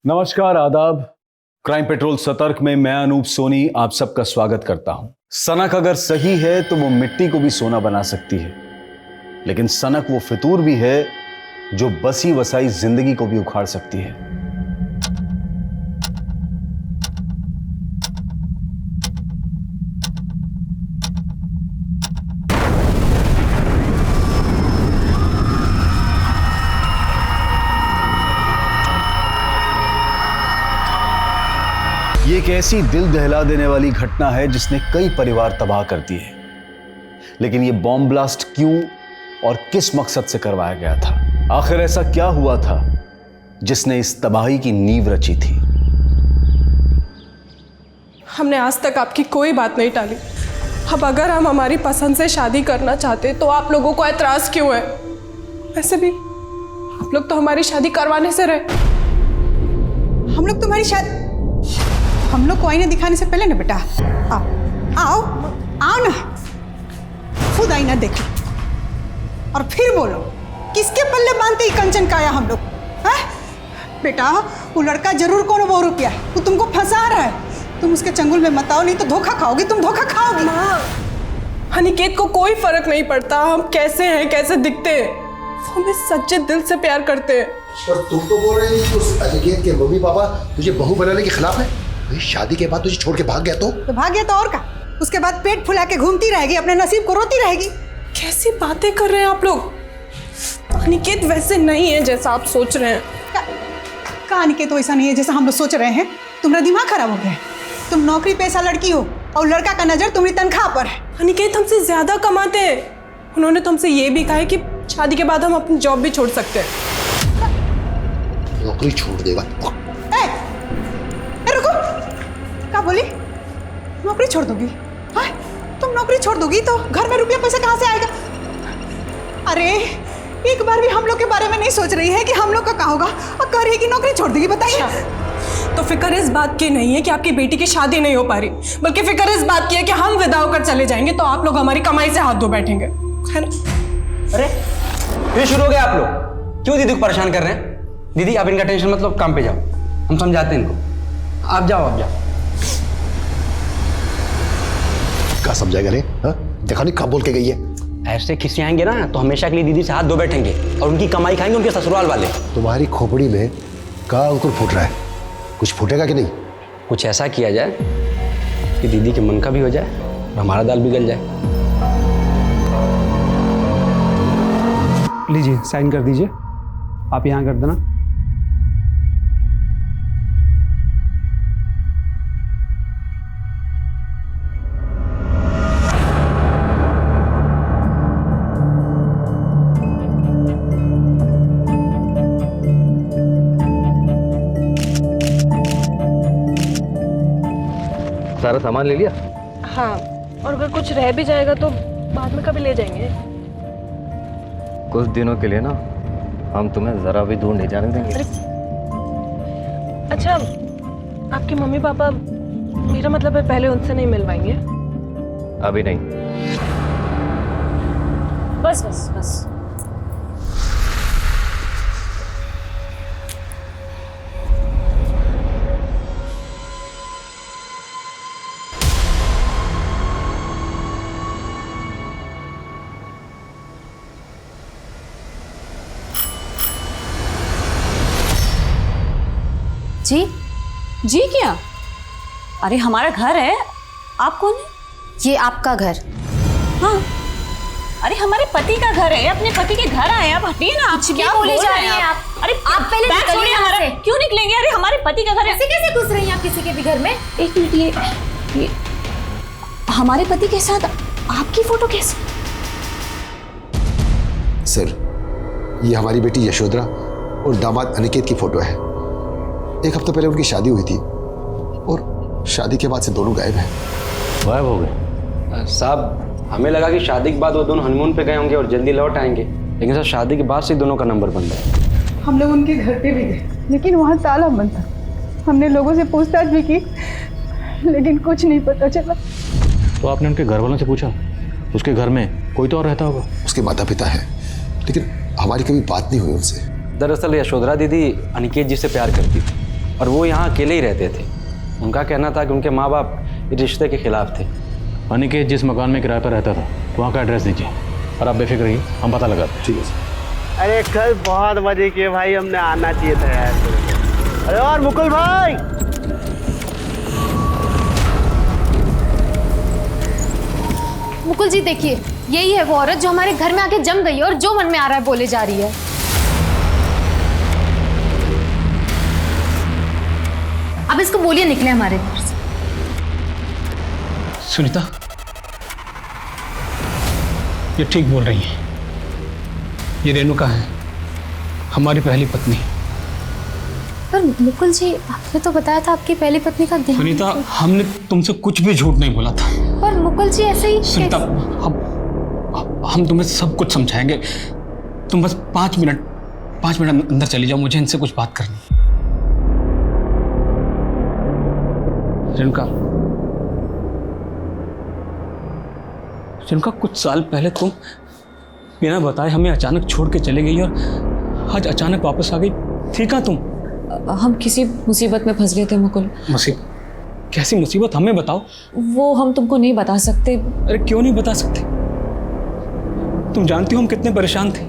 नमस्कार, आदाब। Crime petrol सतर्क में मैं अनूप सोनी आप सबका स्वागत करता हूं। सनक अगर सही है तो वो मिट्टी को भी सोना बना सकती है, लेकिन सनक वो फितूर भी है जो बसी वसाई जिंदगी को भी उखाड़ सकती है। ये एक ऐसी दिल दहला देने वाली घटना है जिसने कई परिवार तबाह कर दिए, लेकिन ये बॉम्ब ब्लास्ट क्यों और किस मकसद से करवाया गया था? आखिर ऐसा क्या हुआ था जिसने इस तबाही की नींव रची थी? हमने आज तक आपकी कोई बात नहीं टाली। अब अगर हम हमारी पसंद से शादी करना चाहते तो आप लोगों को एतराज क्यों है? वैसे भी आप लोग तो हमारी शादी करवाने से रहे। हम लोग तुम्हारी शादी, हम लोग को आईना दिखाने से पहले ना बेटा, आओ आओ आओ ना, खुद आईना देखो और फिर बोलो किसके पल्ले बांधते ही कंचन काया हम लोग हैं? बेटा वो लड़का जरूर कौन वो रुपया है, वो तुमको फंसा रहा है। तुम उसके चंगुल में मत आओ, नहीं तो धोखा खाओगी, तुम धोखा खाओगी। माँ, अनिकेत को कोई फर्क नहीं पड़ता हम कैसे हैं, कैसे दिखते हैं। वो हमें सच्चे दिल से प्यार करते हैं। पर तुम तो बोल रही थी उस अनिकेत के मम्मी पापा तुझे बहू बनाने के खिलाफ है। भाई शादी के बाद तुझे छोड़ के भाग गया तो भाग गया तो और का? उसके बाद पेट फुला के घूमती रहेगी, अपने नसीब को रोती रहेगी। कैसी बातें कर रहे हैं आप लोग? अनिकेत वैसे नहीं है जैसा आप सोच रहे हैं। का अनिकेत तो ऐसा नहीं है जैसा हम लोग सोच रहे हैं। तुम्हारा दिमाग खराब हो गया है। तुम नौकरी पेशा लड़की हो और लड़का का नजर तुम्हारी तनख्वाह पर है। अनिकेत हमसे ज्यादा कमाते हैं। उन्होंने तो हमसे ये भी कहा है कि शादी के बाद हम अपनी जॉब भी छोड़ सकते हैं। नौकरी छोड़ देगा? रुको, क्या बोली? नौकरी छोड़ दोगी? हाँ, तुम नौकरी छोड़ दोगी तो घर में रुपया पैसा कहाँ से आएगा? अरे एक बार भी हम लोग के बारे में नहीं सोच रही है कि हम लोग का क्या होगा और कह रही है कि नौकरी छोड़ देगी। बताइए। तो फिक्र इस बात की नहीं है कि आपकी बेटी की शादी नहीं हो पा रही, बल्कि फिक्र इस बात की है कि हम विदा होकर चले जाएंगे तो आप लोग हमारी कमाई से हाथ धो बैठेंगे, है ना? अरे फिर शुरू हो गया आप लोग। क्यों दीदी को परेशान कर रहे हैं? दीदी आप इनका टेंशन मतलब काम पे जाओ, हम समझाते हैं इनको। आप जाओ, आप जाओ। क्या समझाएगा रे? देखा नहीं कब बोल के गई है। ऐसे खिसियाएंगे ना तो हमेशा के लिए दीदी से हाथ धो बैठेंगे और उनकी कमाई खाएंगे उनके ससुराल वाले। तुम्हारी खोपड़ी में का अंकुर फूट रहा है, कुछ फूटेगा कि नहीं? कुछ ऐसा किया जाए कि दीदी के मन का भी हो जाए और हमारा दाल भी गल जाए। लीजिए साइन कर दीजिए, आप यहाँ कर देना। सारा सामान ले लिया? हाँ, और अगर कुछ रह भी जाएगा तो बाद में कभी ले जाएंगे। कुछ दिनों के लिए ना हम तुम्हें जरा भी दूर नहीं जाने देंगे। अच्छा, आपके मम्मी पापा, मेरा मतलब है पहले उनसे नहीं मिलवाएंगे? अभी नहीं। बस बस बस। जी जी क्या? अरे हमारा घर है, आप कौन है? ये आपका घर? हाँ, अरे हमारे पति का घर है, अपने पति के घर आए। आप हटिए ना, आप क्या बोले जा रही हैं आप? अरे आप पहले बैग निकलिए छोड़िए यहाँ हमारा। से। क्यों निकलेंगे? अरे हमारे पति का घर है। ऐसे कैसे घुस रही हैं आप किसी के भी घर में? एक मिनट, ये हमारे पति के साथ आपकी फोटो कैसे? सर, ये हमारी बेटी यशोधरा और दामाद अनिकेत की फोटो है। एक हफ्ता पहले उनकी शादी हुई थी और शादी के बाद से दोनों गायब हैं। गायब हो गए? साहब हमें लगा कि शादी के बाद वो दोनों हनीमून पे गए होंगे और जल्दी लौट आएंगे, लेकिन सर शादी के बाद से दोनों का नंबर बंद है। हम लोग उनके घर पे भी गए, लेकिन वहाँ ताला बंद था। हमने लोगों से पूछताछ भी की, लेकिन कुछ नहीं पता चला। तो आपने उनके घर वालों से पूछा? उसके घर में कोई तो और रहता होगा। उसके माता पिता हैं, लेकिन हमारी कभी बात नहीं हुई उनसे। दरअसल यशोधरा दीदी अनिकेत जी से प्यार करती थी और वो यहाँ अकेले ही रहते थे। उनका कहना था कि उनके माँ बाप इस रिश्ते के खिलाफ थे। अनिकेत जिस मकान में किराए पर रहता था वहाँ का एड्रेस दीजिए और आप बेफिक्र रहिए, हम पता लगाते हैं। ठीक है सर। अरे कल बहुत मजे किए भाई, हमने आना चाहिए था यार। अरे और मुकुल भाई, मुकुल जी देखिए, यही है वो औरत जो हमारे घर में आके जम गई है और जो मन में आ रहा है बोले जा रही है। अब इसको बोलिए निकले हमारे घर से। सुनीता, ये ठीक बोल रही है। ये रेणुका है, हमारी पहली पत्नी। पर मुकुल जी, आपने तो बताया था आपकी पहली पत्नी का देहांत। सुनीता, हमने तुमसे कुछ भी झूठ नहीं बोला था। पर मुकुल जी ऐसे ही सुनीता, हम तुम्हें सब कुछ समझाएंगे। तुम बस 5 मिनट अंदर चली जाओ, मुझे इनसे कुछ बात करनी है। रेणुका, कुछ साल पहले तुम बिना बताए हमें अचानक छोड़ के चले गई और आज अचानक वापस आ गई। थी कहाँ तुम? हम किसी मुसीबत में फंस गए थे मुकुल। मुसीबत? कैसी मुसीबत, हमें बताओ। वो हम तुमको नहीं बता सकते। अरे क्यों नहीं बता सकते? तुम जानती हो हम कितने परेशान थे।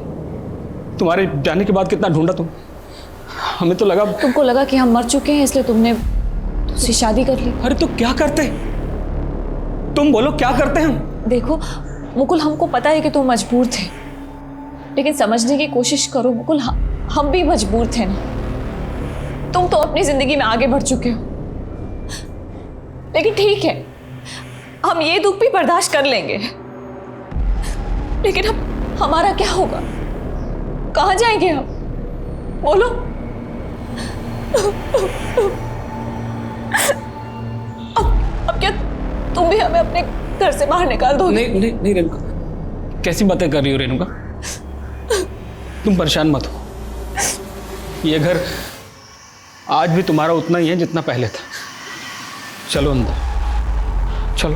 तुम्हारे जाने के बाद कितना ढूंढा तुम। हमें तो लगा तुमको लगा कि हम मर चुके हैं, इसलिए तुमने उससे शादी कर ली। अरे तो क्या करते? तुम बोलो क्या करते हम? देखो मुकुल, हमको पता है कि तुम मजबूर थे, लेकिन समझने की कोशिश करो मुकुल, हम भी मजबूर थे ना। तुम तो अपनी जिंदगी में आगे बढ़ चुके हो, लेकिन ठीक है, हम ये दुख भी बर्दाश्त कर लेंगे। लेकिन अब हमारा क्या होगा? कहाँ जाएंगे हम? बोलो। अब क्या तुम भी हमें अपने घर से बाहर निकाल दोगे? नहीं रेणुका, कैसी बातें कर रही हो रेणुका? तुम परेशान मत हो। ये घर आज भी तुम्हारा उतना ही है जितना पहले था। चलो अंदर, चलो।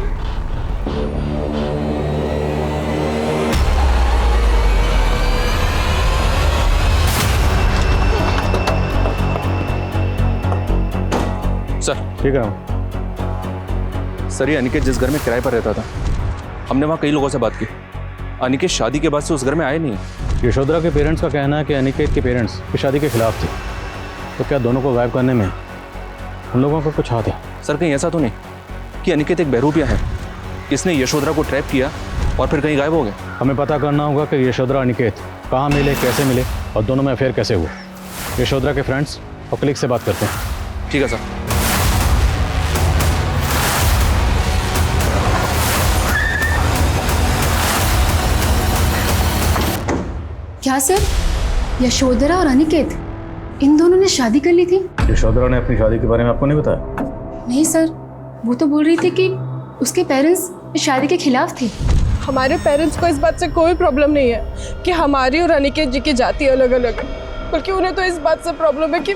सर, ठीक है। सर, ये अनिकेत जिस घर में किराए पर रहता था, हमने वहाँ कई लोगों से बात की। अनिकेत शादी के बाद से उस घर में आए नहीं। यशोधरा के पेरेंट्स का कहना है कि अनिकेत के पेरेंट्स इस शादी के खिलाफ थे। तो क्या दोनों को गायब करने में उन लोगों का कुछ हाथ है? सर, कहीं ऐसा तो नहीं कि अनिकेत एक बहरूपिया है, इसने यशोधरा को ट्रैप किया और फिर कहीं गायब हो गया? हमें पता करना होगा कि यशोधरा अनिकेत कहाँ मिले, कैसे मिले और दोनों में अफेयर कैसे हुआ। यशोधरा के फ्रेंड्स और कलीग से बात करते हैं। ठीक है सर। क्या सर, यशोधरा और अनिकेत इन दोनों ने शादी कर ली थी? यशोधरा ने अपनी शादी के बारे में आपको नहीं बताया? नहीं सर, वो तो बोल रही थी कि उसके पेरेंट्स इस शादी के खिलाफ थे। हमारे पेरेंट्स को इस बात से कोई प्रॉब्लम नहीं है कि हमारी और अनिकेत जी की जाति अलग अलग है, बल्कि उन्हें तो इस बात से प्रॉब्लम है कि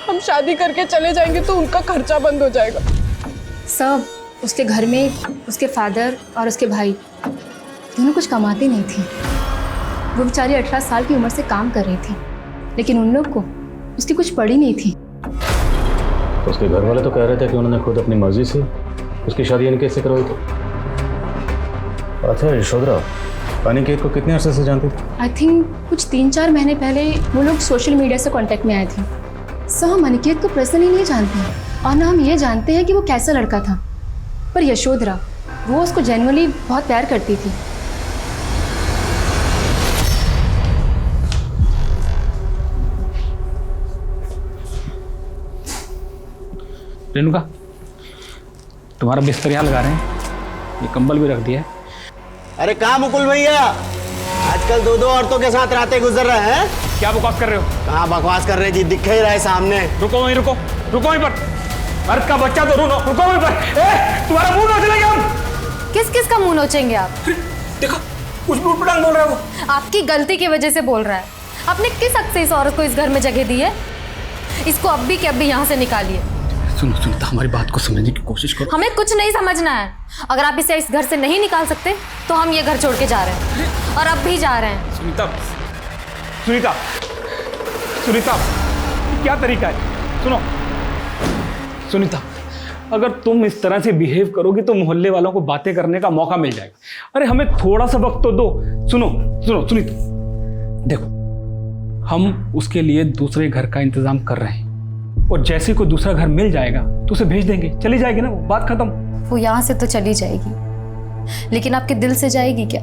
हम शादी करके चले जाएंगे तो उनका खर्चा बंद हो जाएगा। सब उसके घर में उसके फादर और उसके भाई दोनों कुछ कमाते नहीं थे। वो बेचारी 18 साल की उम्र से काम कर रही थी, लेकिन उन लोग को उसकी कुछ पड़ी नहीं थी। उसके घर वाले तो कह रहे थे कि उन्होंने खुद अपनी मर्जी से उसकी शादी अनिकेत से करवाई थी। अच्छा, यशोधरा अनिकेत को कितने अरसे से जानती थी? आई थिंक कुछ 3-4 महीने पहले वो लोग सोशल मीडिया से कांटेक्ट में आए थे। सो हम अनिकेत को पर्सनली नहीं जानते हैं और ना हम ये जानते हैं कि वो कैसा लड़का था, पर यशोधरा वो उसको जेन्युइनली बहुत प्यार करती थी। रेणुका, तुम्हारा बिस्तर यहाँ लगा रहे हैं, ये कंबल भी रख दिया है। अरे कहाँ मुकुल भैया, आजकल 2-2 औरतों के साथ रातें गुजर रहे हैं। क्या बकवास कर रहे हो? कहाँ बकवास कर रहे जी, दिख ही रहा है सामने। रुको वहीं, रुको वहीं पर। मर्द का बच्चा तो रुको वहीं पर। तुम्हारा मुंह नोच लेंगे हम। किस का मुंह नोचेंगे आप? देखो, कुछ उटपटांग बोल रहा है वो। आपकी गलती की वजह से बोल रहा है। आपने किस हक से इस औरत को इस घर में जगह दी है? इसको अब भी के अब भी यहाँ से निकालिए। सुनो सुनीता, हमारी बात को समझने की कोशिश करो। हमें कुछ नहीं समझना है। अगर आप इसे इस घर से नहीं निकाल सकते तो हम ये घर छोड़ के जा रहे हैं, और अब भी जा रहे हैं। सुनीता, सुनीता, सुनीता, क्या तरीका है? सुनो, सुनीता, अगर तुम इस तरह से बिहेव करोगी तो मोहल्ले वालों को बातें करने का मौका मिल जाएगा। अरे हमें थोड़ा सा वक्त तो दो। सुनो सुनो सुनीता, देखो हम उसके लिए दूसरे घर का इंतजाम कर रहे हैं, और जैसे कोई दूसरा घर मिल जाएगा तो उसे भेज देंगे, चली जाएगी ना, वो बात खत्म। वो यहाँ से तो चली जाएगी, लेकिन आपके दिल से जाएगी क्या?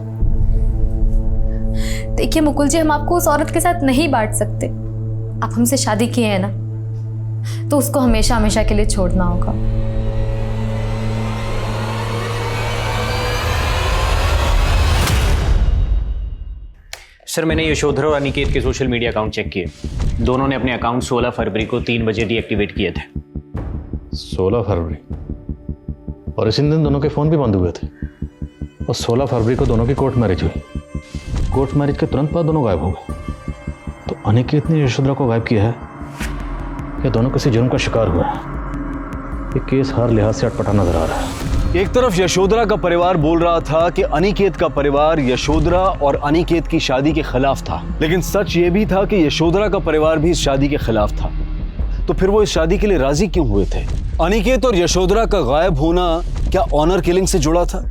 देखिए मुकुल जी, हम आपको उस औरत के साथ नहीं बांट सकते। आप हमसे शादी किए हैं ना, तो उसको हमेशा हमेशा के लिए छोड़ना होगा। सर, मैंने यशोधरा और अनिकेत के सोशल मीडिया अकाउंट चेक किए। दोनों ने अपने अकाउंट 16 फरवरी को 3 बजे डीएक्टिवेट किए थे। 16 फरवरी? और इसी दिन दोनों के फ़ोन भी बंद हुए थे। और 16 फरवरी को दोनों की कोर्ट मैरिज हुई। कोर्ट मैरिज के तुरंत बाद दोनों गायब हो गए। तो अनिकेत ने यशोधरा को गायब किया है या दोनों किसी जुर्म का शिकार हुआ है? ये केस हर लिहाज से अटपटा नजर आ रहा है। एक तरफ यशोधरा का परिवार बोल रहा था कि अनिकेत का परिवार यशोधरा और अनिकेत की शादी के खिलाफ था, लेकिन सच ये भी था कि यशोधरा का परिवार भी इस शादी के खिलाफ था। तो फिर वो इस शादी के लिए राजी क्यों हुए थे? अनिकेत और यशोधरा का गायब होना क्या ऑनर किलिंग से जुड़ा था,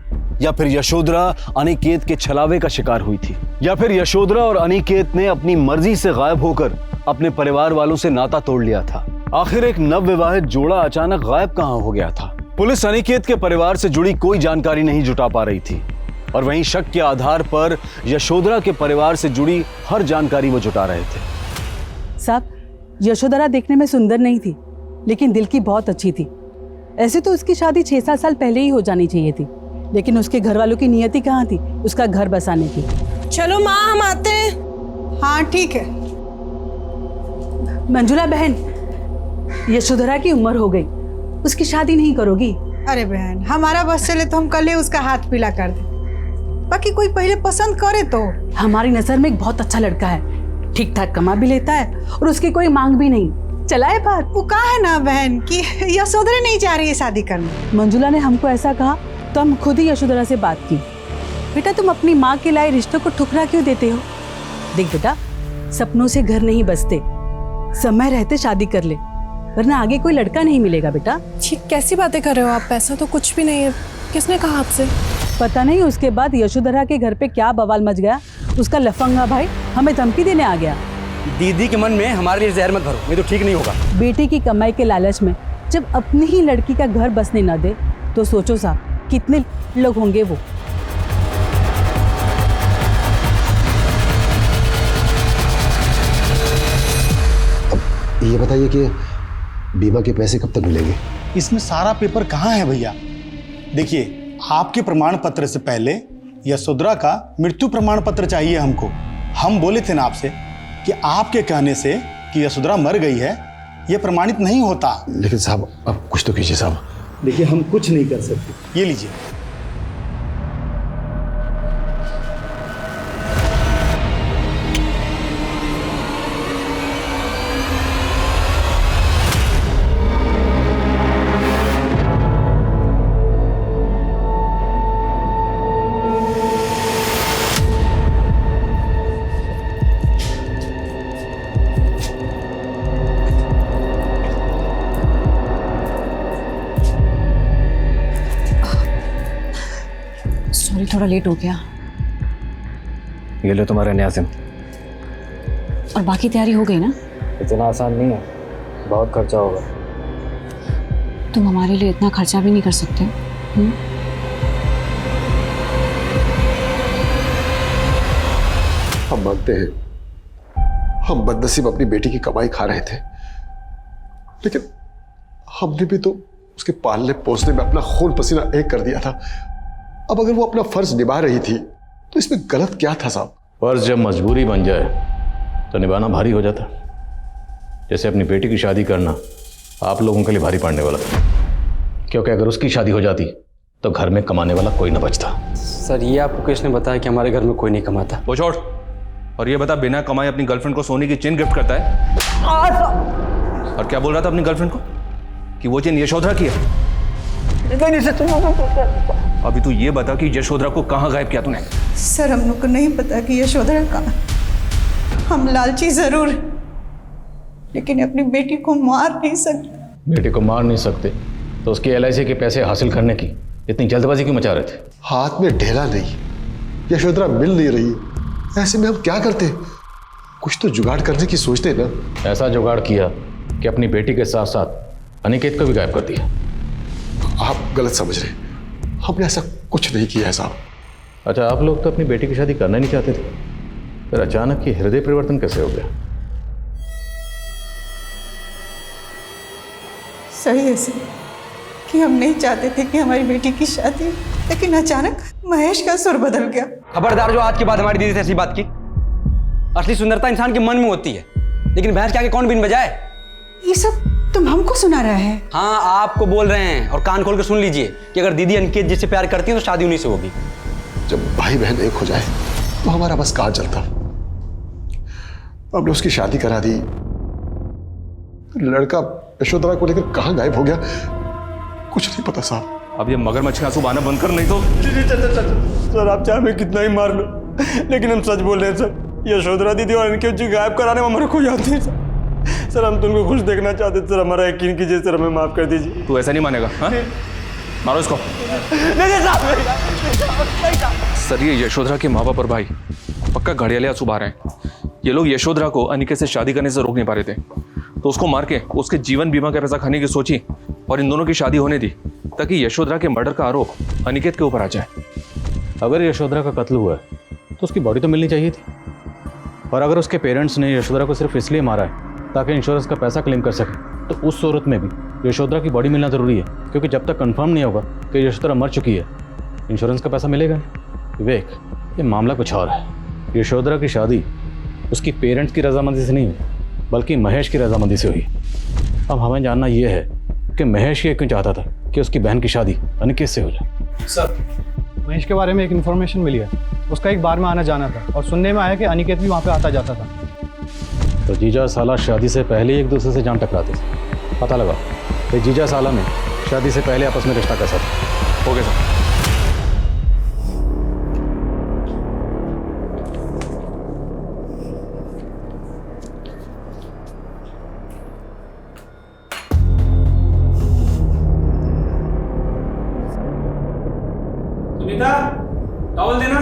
या फिर यशोधरा अनिकेत के छलावे का शिकार हुई थी, या फिर यशोधरा और अनिकेत ने अपनी मर्जी से गायब होकर अपने परिवार वालों से नाता तोड़ लिया था? आखिर एक नवविवाहित जोड़ा अचानक गायब कहां हो गया था? पुलिस अनिकेत के परिवार से जुड़ी कोई जानकारी नहीं जुटा पा रही थी, और वहीं शक के आधार पर यशोधरा के परिवार से जुड़ी हर जानकारी वो जुटा रहे थे। साहब, यशोधरा देखने में सुंदर नहीं थी, लेकिन दिल की बहुत अच्छी थी। ऐसे तो उसकी शादी 6-7 साल पहले ही हो जानी चाहिए थी, लेकिन उसके घर वालों की नियति कहाँ थी उसका घर बसाने की। चलो माँ, हम आते हैं। हाँ ठीक है। मंजुला बहन, यशोधरा की उम्र हो गई, उसकी शादी नहीं करोगी? अरे बहन, हमारा बस चले तो हम कल ही उसका हाथ पीला कर दे। बाकी कोई पहले पसंद करे तो। हमारी नजर में एक बहुत अच्छा लड़का है, ठीक ठाक कमा भी लेता है और उसकी कोई मांग भी नहीं। चला है बात। वो कहा है ना बहन कि यशोधरा नहीं चाह रही है शादी करना। मंजुला ने हमको ऐसा कहा तो हम खुद ही यशोधरा से बात की। बेटा, तुम अपनी माँ के लाए रिश्तों को ठुकरा क्यों देते हो? देख बेटा, सपनों से घर नहीं बसते, समय रहते शादी कर ले, वरना आगे कोई लड़का नहीं मिलेगा बेटा। ठीक, कैसी बातें कर रहे हो आप? पैसा तो कुछ भी नहीं है। किसने कहा आपसे? पता नहीं उसके बाद यशोधरा के घर पे क्या बवाल मच गया। उसका लफंगा भाई हमें धमकी देने आ गया। दीदी के मन में हमारे लिए जहर मत भरो, ये तो ठीक नहीं होगा। बेटी की कमाई के लालच में जब अपनी ही लड़की का घर बसने न दे तो सोचो साहब कितने लोग होंगे वो। अब ये बताइए कि बीमा के पैसे कब तक मिलेंगे? इसमें सारा पेपर कहाँ है भैया? देखिए, आपके प्रमाण पत्र से पहले यशोधरा का मृत्यु प्रमाण पत्र चाहिए हमको। हम बोले थे ना आपसे कि आपके कहने से कि यशोधरा मर गई है, यह प्रमाणित नहीं होता। लेकिन साहब, अब कुछ तो कीजिए साहब। देखिए, हम कुछ नहीं कर सकते। ये लीजिए। थोड़ा लेट हो गया। ये लो तुम्हारा न्याज़िम। और बाकी तैयारी हो गई ना? इतना आसान नहीं है, बहुत खर्चा होगा। तुम हमारे लिए इतना खर्चा भी नहीं कर सकते। हम मानते हैं हम बदनसीब अपनी बेटी की कमाई खा रहे थे, लेकिन हमने भी तो उसके पालने पोसने में अपना खून पसीना एक कर दिया था। अब अगर वो अपना फर्ज निभा रही थी तो इसमें गलत क्या था साहब? फर्ज जब मजबूरी बन जाए तो निभाना भारी हो जाता। जैसे अपनी बेटी की शादी करना आप लोगों के लिए भारी पड़ने वाला था, क्योंकि अगर उसकी शादी हो जाती तो घर में कमाने वाला कोई ना बचता। सर, ये आपको किसने बताया कि हमारे घर में कोई नहीं कमाता? वो छोड़, और ये बता, बिना कमाए अपनी गर्लफ्रेंड को सोने की चेन गिफ्ट करता है? और क्या बोल रहा था अपनी गर्लफ्रेंड को कि वो चेन यशोधरा की है? अभी तू ये बता कि यशोधरा को कहाँ गायब किया तूने? सर, हम लोग को नहीं पता कि यशोधरा कहाँ। हम लालची जरूर, लेकिन अपनी बेटी को मार नहीं सकते। बेटे को मार नहीं सकते तो उसकी LIC के पैसे हासिल करने की इतनी जल्दबाजी क्यों मचा रहे थे? हाथ में ढेला नहीं, यशोधरा मिल नहीं रही, ऐसे में हम क्या करते? कुछ तो जुगाड़ करने की सोचते ना। ऐसा जुगाड़ किया कि अपनी बेटी के साथ साथ अनिकेत को भी गायब कर दिया। आप गलत समझ रहे, हमने ऐसा कुछ नहीं किया है साहब। अच्छा, आप लोग तो अपनी बेटी की शादी करना नहीं चाहते थे, फिर अचानक ये हृदय परिवर्तन कैसे हो गया? सही है सर कि हम नहीं चाहते थे कि हमारी बेटी की शादी, लेकिन अचानक महेश का सुर बदल गया। खबरदार जो आज के बाद हमारी दीदी से ऐसी बात की। असली सुंदरता इंसान के मन में होती है, लेकिन भैंस के आगे कौन बिन बजाए? ये सब तुम हमको सुना रहा है? हाँ, आपको बोल रहे हैं, और कान खोल कर सुन लीजिए कि अगर दीदी अनिकेत जिससे प्यार करती है तो शादी उन्हीं से होगी। जब भाई बहन एक हो जाए तो हमारा बस कहाँ चलता। हमने उसकी शादी करा दी, लड़का यशोधरा को लेकर कहाँ गायब हो गया कुछ नहीं पता साहब। अब ये मगरमच्छ के आंसू बहाना बंद कर, नहीं तो। सर आप चाहे मैं कितना ही मार लो, लेकिन हम सच बोल रहे हैं सर। यशोधरा दीदी और अनिकेत जी गायब कराने में हमारे कोई याद नहीं सर। सर हम तुमको खुश देखना चाहते थे सर, हमारा यकीन कीजिए सर, हमें माफ कर दीजिए। तू ऐसा नहीं मानेगा? हाँ, मारो इसको। सर, ये यशोधरा के माँ बाप और भाई पक्का घड़ियाले आंसू बहा रहे हैं। ये लोग यशोधरा को अनिकेत से शादी करने से रोक नहीं पा रहे थे, तो उसको मार के उसके जीवन बीमा का पैसा खाने की सोची और इन दोनों की शादी होने दी, ताकि यशोधरा के मर्डर का आरोप अनिकेत के ऊपर आ जाए। अगर यशोधरा का कत्ल हुआ है तो उसकी बॉडी तो मिलनी चाहिए थी, और अगर उसके पेरेंट्स ने यशोधरा को सिर्फ इसलिए मारा है ताकि इंश्योरेंस का पैसा क्लेम कर सके, तो उस सूरत में भी यशोधरा की बॉडी मिलना ज़रूरी है, क्योंकि जब तक कंफर्म नहीं होगा कि यशोधरा मर चुकी है, इंश्योरेंस का पैसा मिलेगा नहीं। विवेक, ये मामला कुछ और है। यशोधरा की शादी उसकी पेरेंट्स की रजामंदी से नहीं हुई, बल्कि महेश की रजामंदी से हुई। अब हमें जानना यह है कि महेश ये क्यों चाहता था कि उसकी बहन की शादी अनिकेत से हो जाए। सर, महेश के बारे में एक इन्फॉर्मेशन मिली है, उसका एक बार में आना जाना था, और सुनने में आया कि अनिकेत भी वहाँ पे आता जाता था। तो जीजा साला शादी से पहले एक दूसरे से जान टकराते थे। पता लगा कि जीजा साला में शादी से पहले आपस में रिश्ता कैसा था। हो गया सर। सुनीता, टॉवल देना।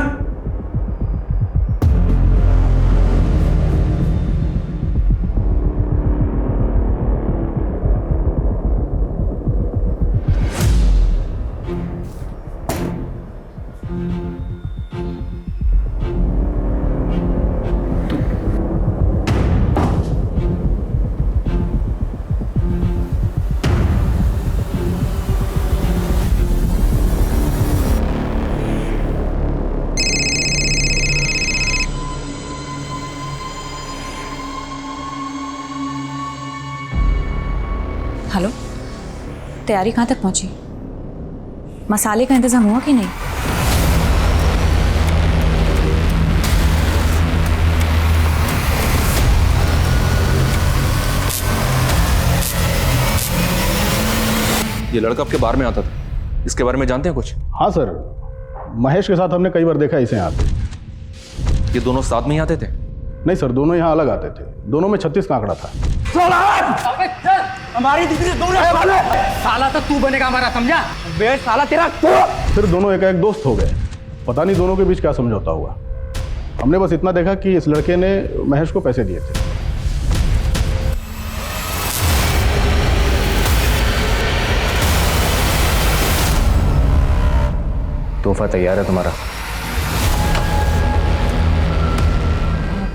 हेलो, तैयारी कहाँ तक पहुँची? मसाले का इंतजाम हुआ कि नहीं? ये लड़का आपके बार में आता था, इसके बारे में जानते हैं कुछ? हाँ सर, महेश के साथ हमने कई बार देखा इसे यहाँ पे। ये दोनों साथ में ही आते थे? नहीं सर, दोनों यहाँ अलग आते थे। दोनों में 36 का आंकड़ा था। हमारी दीदी से दूर रहे वाले। साला तो तू बनेगा हमारा, समझा? बे साला तेरा। फिर दोनों एक दोस्त हो गए। पता नहीं दोनों के बीच क्या समझौता हुआ। हमने बस इतना देखा कि इस लड़के ने महेश को पैसे दिए थे। तोहफा तैयार है तुम्हारा।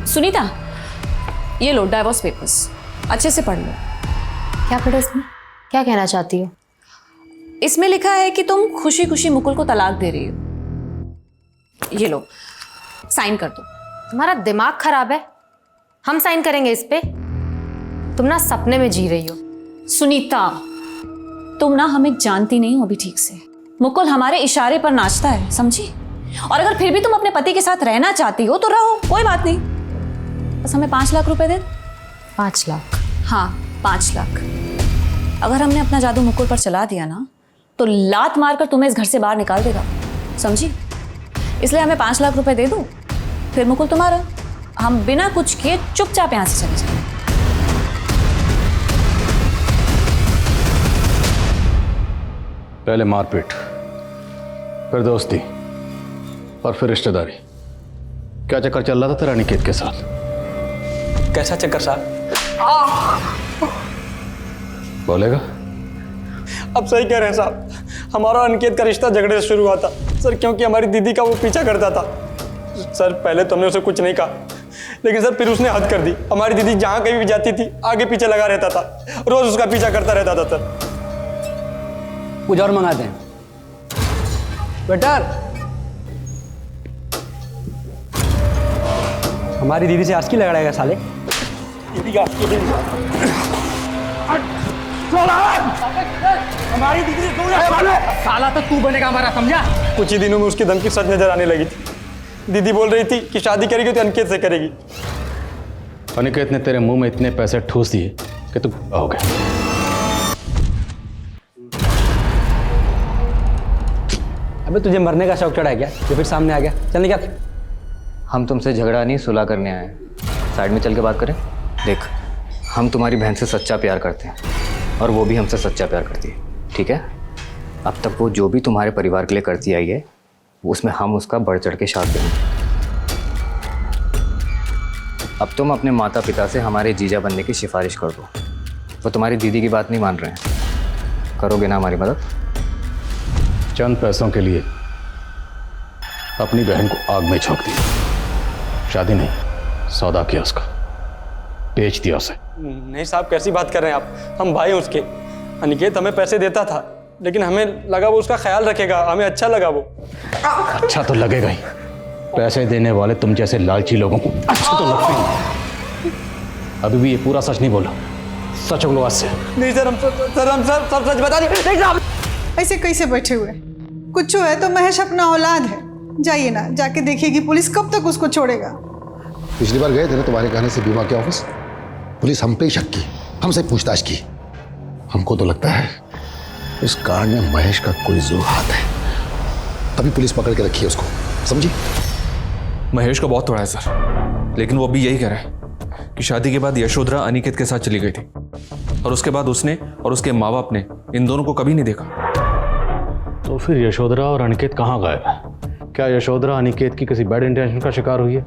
सुनीता, ये लो डाइवोर्स पेपर्स, अच्छे से पढ़ लो। क्या पढ़ा इसमें? क्या कहना चाहती हो? इसमें लिखा है कि तुम खुशी खुशी मुकुल को तलाक दे रही हो। ये लो, साइन कर दो। तुम्हारा दिमाग खराब है? हम साइन करेंगे इस पे? तुम ना सपने में जी रही हो। सुनीता, तुम ना हमें जानती नहीं हो अभी ठीक से। मुकुल हमारे इशारे पर नाचता है, समझी? और अगर फिर भी तुम अपने पति के साथ रहना चाहती हो तो रहो, कोई बात नहीं। बस हमें 5 लाख रुपए दे। 5 लाख? हाँ, 5 लाख। अगर हमने अपना जादू मुकुल पर चला दिया ना, तो लात मारकर तुम्हें इस घर से बाहर निकाल देगा, समझी? इसलिए हमें 5 लाख रुपए दे दो, फिर मुकुल तुम्हारा। हम बिना कुछ किए चुपचाप यहाँ से चले जाएंगे। पहले मारपीट, फिर दोस्ती और फिर रिश्तेदारी। क्या चक्कर चल रहा था तेरा अनिकेत के साथ? कैसा चक्कर साहब? बोलेगा? अब सही कह रहे हैं साहब, हमारा अनिकेत का रिश्ता झगड़े से शुरू हुआ था सर, क्योंकि हमारी दीदी का वो पीछा करता था सर। पहले तो हमने उसे कुछ नहीं कहा, लेकिन सर फिर उसने हद कर दी। हमारी दीदी जहां कहीं भी जाती थी आगे पीछे लगा रहता था, रोज उसका पीछा करता रहता था सर। कुछ और मंगाते हैं बेटर। हमारी दीदी से आस्की लगा साले। दीदी का हमारी दीदी से दूर रहे साला, तो तू बनेगा हमारा, समझा? कुछ ही दिनों में उसकी धमकी सच नजर आने लगी थी। दीदी बोल रही थी कि शादी करेगी तो अनिकेत से करेगी। अनिकेत ने तेरे मुंह में इतने पैसे ठूस दिए कि तू हो गया। अबे तुझे मरने का शौक चढ़ा है क्या? ये फिर सामने आ गया, चल निकल। हम तुमसे झगड़ा नहीं सुलह करने आए हैं। साइड में चल के बात करें। देख, हम तुम्हारी बहन से सच्चा प्यार करते हैं और वो भी हमसे सच्चा प्यार करती है, ठीक है? अब तक वो जो भी तुम्हारे परिवार के लिए करती आई है, उसमें हम उसका बढ़ चढ़ के साथ देंगे। अब तुम अपने माता पिता से हमारे जीजा बनने की सिफारिश कर दो। वो तुम्हारी दीदी की बात नहीं मान रहे हैं। करोगे ना हमारी मदद? चंद पैसों के लिए अपनी बहन को आग में झोंक दिया। शादी नहीं, सौदा किया उसका, बेच दिया उसे। नहीं साहब, कैसी बात कर रहे हैं आप? हम भाई हैं उसके। अनिकेत हमें पैसे देता था, लेकिन हमें लगा वो उसका ख्याल रखेगा, हमें अच्छा लगा वो। अच्छा तो लगेगा ही, पैसे देने वाले तुम जैसे लालची लोगों को अच्छा तो लगते ही। अभी भी ये पूरा सच नहीं बोला, सच बोलो आज से। नहीं सर, हम सब सच बता दिए। ऐसे कैसे बैठे हुए? कुछ है तो महेश अपना औलाद है, जाइए ना, जाके देखिएगी पुलिस कब तक उसको छोड़ेगा। पिछली बार गए थे ना तुम्हारे कहने से बीमा के ऑफिस, पुलिस हम पे शक की, हमसे पूछताछ की। हमको तो लगता है इस कांड में महेश का कोई जरूर हाथ है, तभी पुलिस पकड़ के रखी है उसको, समझी? महेश को बहुत तोड़ा है सर, लेकिन वो भी यही कह रहा है कि शादी के बाद यशोधरा अनिकेत के साथ चली गई थी और उसके बाद उसने और उसके माँ बाप ने इन दोनों को कभी नहीं देखा। तो फिर यशोधरा और अनिकेत कहाँ गायब है? क्या यशोधरा अनिकेत की किसी बैड इंटेंशन का शिकार हुई है,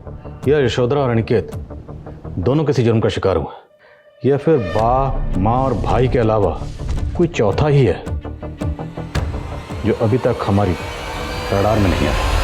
या यशोधरा और अनिकेत दोनों किसी जुर्म का शिकार हुए, या फिर बाप माँ और भाई के अलावा कोई चौथा ही है जो अभी तक हमारी रडार में नहीं आया?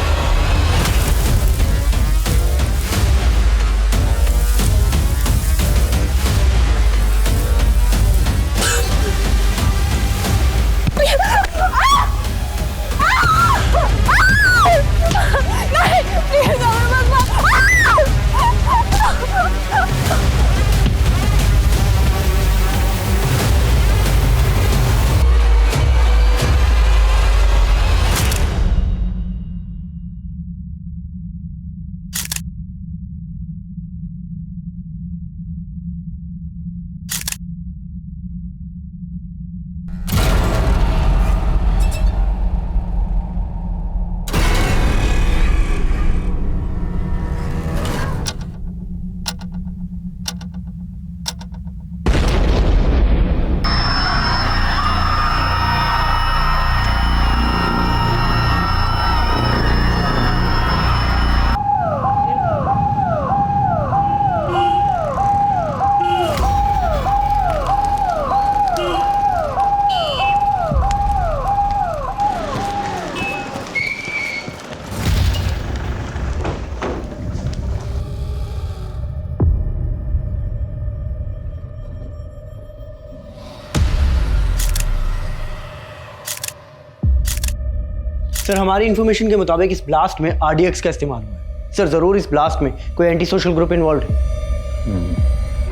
सर, हमारी इन्फॉर्मेशन के मुताबिक इस ब्लास्ट में RDX का इस्तेमाल हुआ है। सर, ज़रूर इस ब्लास्ट में कोई एंटी सोशल ग्रुप इन्वॉल्व है।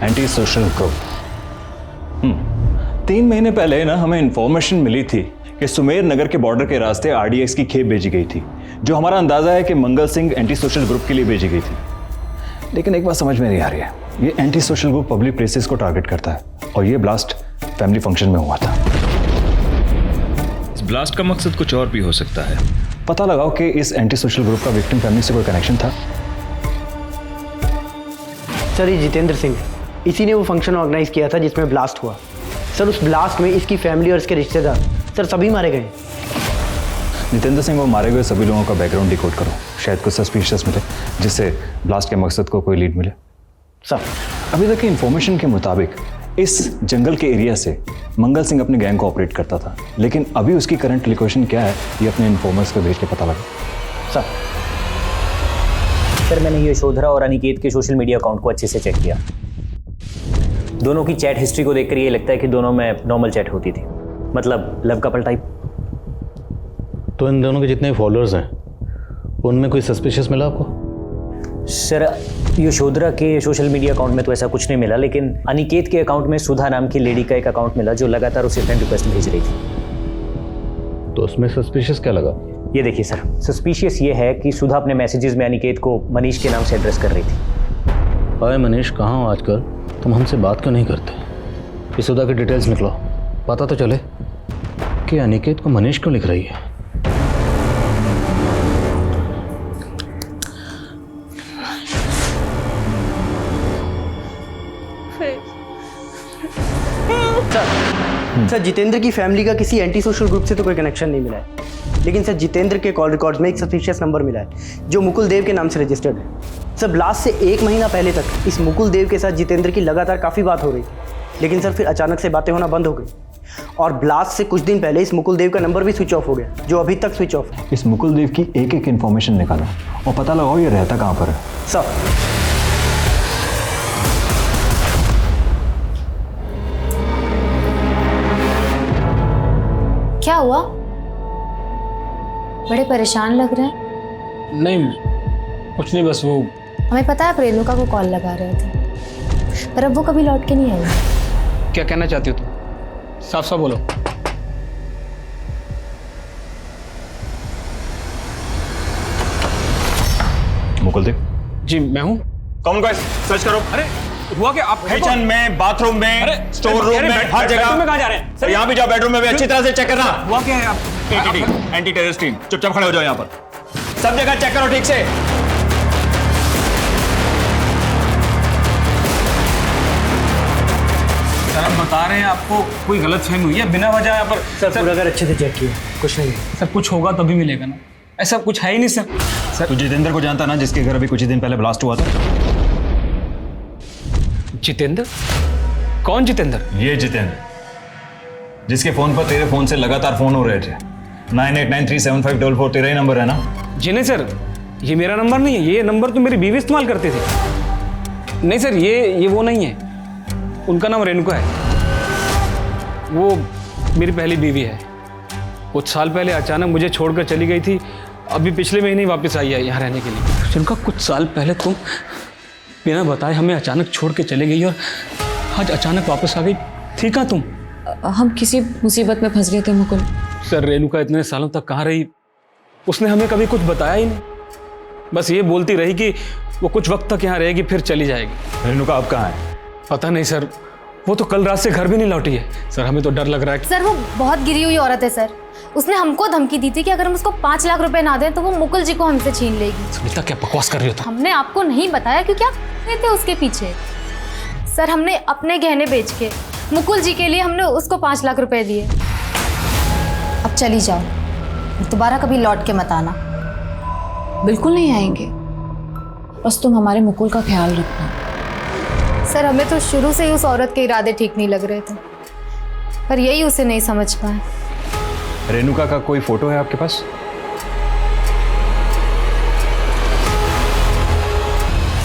Anti social group. 3 महीने पहले ना हमें इन्फॉर्मेशन मिली थी कि सुमेर नगर के बॉर्डर के रास्ते RDX की खेप भेजी गई थी, जो हमारा अंदाजा है कि Mangal Singh anti social group के लिए भेजी गई थी। लेकिन एक बात समझ में नहीं आ रही है, ये anti social group public places को टारगेट करता है और ये ब्लास्ट फैमिली फंक्शन में हुआ था। ब्लास्ट का मकसद कुछ और भी हो सकता है। पता लगाओ कि इस एंटी सोशल ग्रुप का विक्टिम फैमिली से कोई कनेक्शन था। सर, ये जितेंद्र सिंह, इसी ने वो फंक्शन ऑर्गेनाइज किया था जिसमें ब्लास्ट हुआ। सर, उस ब्लास्ट में इसकी फैमिली और इसके रिश्तेदार सर सभी मारे गए। जितेंद्र सिंह वो मारे गए सभी लोगों का बैकग्राउंड डिकोड करो, शायद कुछ सस्पिशियस मिले जिससे ब्लास्ट के मकसद को कोई लीड मिले। सर अभी तक की इंफॉर्मेशन के मुताबिक इस जंगल के एरिया से मंगल सिंह अपने गैंग को ऑपरेट करता था, लेकिन अभी उसकी करंट लोकेशन क्या है ये अपने इन्फॉर्मर्स को भेज के पता लगा। सर मैंने यशोधरा और अनिकेत के सोशल मीडिया अकाउंट को अच्छे से चेक किया। दोनों की चैट हिस्ट्री को देखकर ये लगता है कि दोनों में नॉर्मल चैट होती थी, मतलब लव कपल टाइप। तो इन दोनों के जितने फॉलोअर्स हैं उनमें कोई सस्पिशियस मिला आपको? सर यशोधरा के सोशल मीडिया अकाउंट में तो ऐसा कुछ नहीं मिला, लेकिन अनिकेत के अकाउंट में सुधा नाम की लेडी का एक अकाउंट मिला जो लगातार उसे फ्रेंड रिक्वेस्ट भेज रही थी। तो उसमें सस्पिशियस क्या लगा? ये देखिए सर, सस्पिशियस ये है कि सुधा अपने मैसेजेस में अनिकेत को मनीष के नाम से एड्रेस कर रही थी। अरे मनीष कहाँ हो आजकल? तुम हमसे बात क्यों नहीं करते? इस सुधा की डिटेल्स निकलो, पता तो चले कि अनिकेत को मनीष क्यों लिख रही है। सर जितेंद्र की फैमिली का किसी एंटी सोशल ग्रुप से तो कोई कनेक्शन नहीं मिला है, लेकिन सर जितेंद्र के कॉल रिकॉर्ड्स में एक सस्पिशियस नंबर मिला है जो मुकुल देव के नाम से रजिस्टर्ड है। सर ब्लास्ट से 1 महीना पहले तक इस मुकुल देव के साथ जितेंद्र की लगातार काफ़ी बात हो रही थी, लेकिन सर फिर अचानक से बातें होना बंद हो गई और ब्लास्ट से कुछ दिन पहले इस मुकुल देव का नंबर भी स्विच ऑफ हो गया, जो अभी तक स्विच ऑफ है। इस मुकुल देव की एक एक इन्फॉर्मेशन निकालो और पता लगाओ ये रहता कहाँ पर है। सर क्या हुआ? बड़े परेशान लग रहे हैं। नहीं कुछ नहीं, बस वो हमें पता है आप रेणुका को कॉल लगा रहे थे, पर अब वो कभी लौट के नहीं आएगी। क्या कहना चाहती हो तुम? साफ साफ बोलो। मुकुल देव जी मैं हूँ। कौन गाइस सर्च करो। अरे हुआ क्या? आप किचन में, बाथरूम में, स्टोर रूम में, हर जगह। बेडरूम में कहाँ जा रहे हैं? सर यहाँ भी जाओ, बेडरूम में भी अच्छी तरह से चेक करना। हुआ क्या है? आप एंटी टेररिस्ट टीम चुपचाप खड़े हो जाओ यहाँ पर, सब जगह चेक करो ठीक से। सर हम बता रहे हैं आपको कोई गलत फहमी हुई है बिना वजह यहाँ पर। सर पूरा घर अच्छे से चेक किया, कुछ नहीं है। सर कुछ होगा तभी मिलेगा ना, ऐसा कुछ है ही नहीं सर। तू जितेंद्र को जानता ना, जिसके घर अभी कुछ ही दिन पहले ब्लास्ट हुआ था? जितेंद्र? कौन जितेंद्र? ये जितेंद्र जिसके फोन पर तेरे फोन से लगातार फोन हो रहे थे। 98937544 तेरा ही नंबर है ना? जी नहीं सर, ये मेरा नंबर नहीं है, ये नंबर तो मेरी बीवी इस्तेमाल करती थी। नहीं सर ये वो नहीं है, उनका नाम रेणुका है, वो मेरी पहली बीवी है। कुछ साल पहले अचानक मुझे छोड़कर चली गई थी, अभी पिछले महीने वापस आई है यहाँ रहने के लिए। जिनका कुछ साल पहले तुम बिना बताए हमें अचानक छोड़ के चले गई और आज अचानक वापस आ गई। ठीक है तुम? हम किसी मुसीबत में फंस गए थे मुकुल। सर रेणुका इतने सालों तक कहाँ रही? उसने हमें कभी कुछ बताया ही नहीं, बस ये बोलती रही कि वो कुछ वक्त तक यहाँ रहेगी फिर चली जाएगी। रेणुका अब कहाँ है? पता नहीं सर, वो तो कल रात से घर भी नहीं लौटी है। सर हमें तो डर लग रहा है। सर वो बहुत गिरी हुई औरत है सर, उसने हमको धमकी दी थी कि अगर हम उसको 5 लाख रुपए ना दें तो वो मुकुल जी को हमसे छीन लेगी। सुनीता क्या बकवास कर रही हो तुम? हमने आपको नहीं बताया क्योंकि आप थे उसके पीछे। सर हमने अपने गहने बेच के मुकुल जी के लिए हमने उसको 5 लाख रुपए दिए। अब चली जाओ, दोबारा कभी लौट के मत आना। बिल्कुल नहीं आएंगे, बस तुम हमारे मुकुल का ख्याल रखना। सर हमें तो शुरू से ही उस औरत के इरादे ठीक नहीं लग रहे थे, पर यही उसे नहीं समझ पाए। रेणुका का कोई फोटो है आपके पास?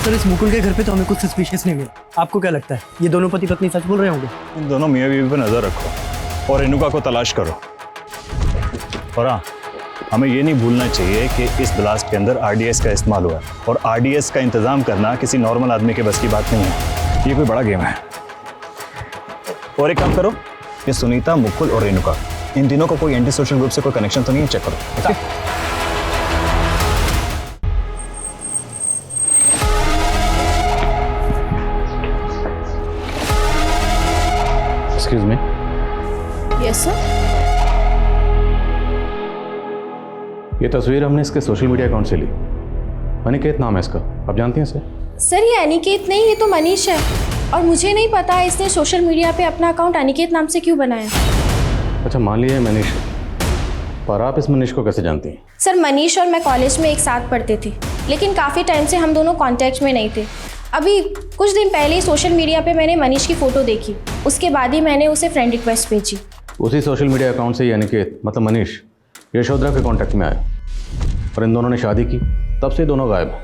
सर इस मुकुल के घर पे तो हमें कुछ सस्पिशियस नहीं मिला। आपको क्या लगता है ये दोनों पति पत्नी सच बोल रहे होंगे? इन दोनों मियाँ बीवी पर नजर रखो और रेणुका को तलाश करो। और हाँ, हमें ये नहीं भूलना चाहिए कि इस ब्लास्ट के अंदर RDS का इस्तेमाल हुआ है और RDS का इंतजाम करना किसी नॉर्मल आदमी के बस की बात नहीं है, ये कोई बड़ा गेम है। और एक काम करो, ये सुनीता, मुकुल और रेणुका, इन तीनों को कोई एंटी सोशल ग्रुप से कोई कनेक्शन तो नहीं है, चेक करो। Okay? Excuse me. Yes sir. ये तस्वीर हमने इसके सोशल मीडिया अकाउंट से ली। अनिकेत नाम है इसका, आप जानती हैं इसे? सर ये अनिकेत नहीं, ये तो मनीष है और मुझे नहीं पता इसने सोशल मीडिया पे अपना अकाउंट अनिकेत नाम से क्यों बनाया। अच्छा मान लिया मनीष, पर आप इस मनीष को कैसे जानती हैं? सर मनीष और मैं कॉलेज में एक साथ पढ़ते थे, लेकिन काफ़ी टाइम से हम दोनों कांटेक्ट में नहीं थे। अभी कुछ दिन पहले ही सोशल मीडिया पे मैंने मनीष की फ़ोटो देखी, उसके बाद ही मैंने उसे फ्रेंड रिक्वेस्ट भेजी। उसी सोशल मीडिया अकाउंट से यानी कि मतलब मनीष यशोधरा के कांटेक्ट में आया और इन दोनों ने शादी की, तब से दोनों गायब हैं।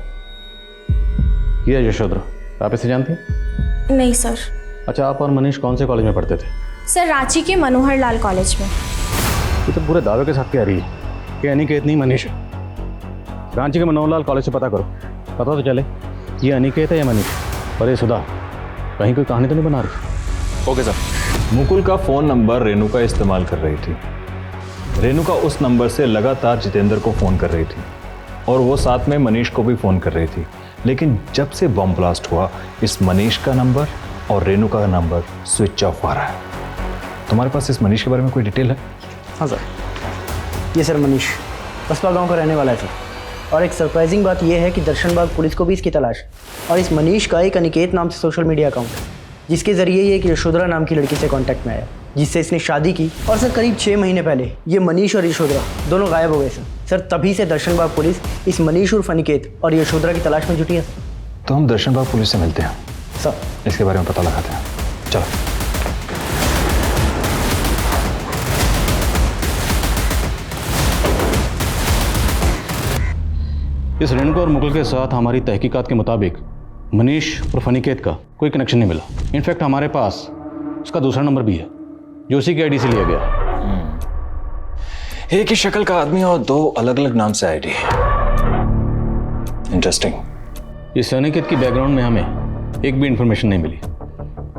ये यशोधरा, आप इसे जानती हैं? नहीं सर। अच्छा, आप और मनीष कौन से कॉलेज में पढ़ते थे? सर रांची के मनोहर लाल कॉलेज में। ये तो पूरे दावे के साथ कह रही है कि अनिकेत नहीं मनीष है। रांची के मनोहर लाल कॉलेज से पता करो, पता तो चले ये अनिकेत है या मनीष। और ये सुधा कहीं कोई कहानी तो नहीं बना रही? Okay sir. मुकुल का फ़ोन नंबर रेणुका इस्तेमाल कर रही थी। रेणुका उस नंबर से लगातार जितेंद्र को फ़ोन कर रही थी और वो साथ में मनीष को भी फ़ोन कर रही थी। लेकिन जब से बम ब्लास्ट हुआ, इस मनीष का नंबर और रेणुका का नंबर स्विच ऑफ आ रहा है। तुम्हारे पास इस मनीष के बारे में कोई डिटेल है? हाँ सर, ये सर मनीष कस्बा गांव का रहने वाला है सर। और एक सरप्राइजिंग बात यह है कि दर्शनबाग पुलिस को भी इसकी तलाश है। और इस मनीष का एक अनिकेत नाम से सोशल मीडिया अकाउंट है, जिसके ज़रिए ये एक यशोधरा नाम की लड़की से कांटेक्ट में आया, जिससे इसने शादी की। और सर करीब 6 महीने पहले ये मनीष और यशोधरा दोनों गायब हो गए सर। तभी से दर्शनबाग पुलिस इस मनीष उर्फ अनिकेत और यशोधरा की तलाश में जुटी है सर। तो हम दर्शनबाग पुलिस से मिलते हैं सर, इसके बारे में पता लगाते हैं। चलो। इस रेणुका और मुकुल के साथ हमारी तहकीकात के मुताबिक मनीष और अनिकेत का कोई कनेक्शन नहीं मिला। इनफैक्ट हमारे पास उसका दूसरा नंबर भी है जो उसी की आईडी से लिया गया। एक ही शक्ल का आदमी और 2 अलग अलग नाम से आईडी। इंटरेस्टिंग। इस अनिकेत की बैकग्राउंड में हमें एक भी इंफॉर्मेशन नहीं मिली,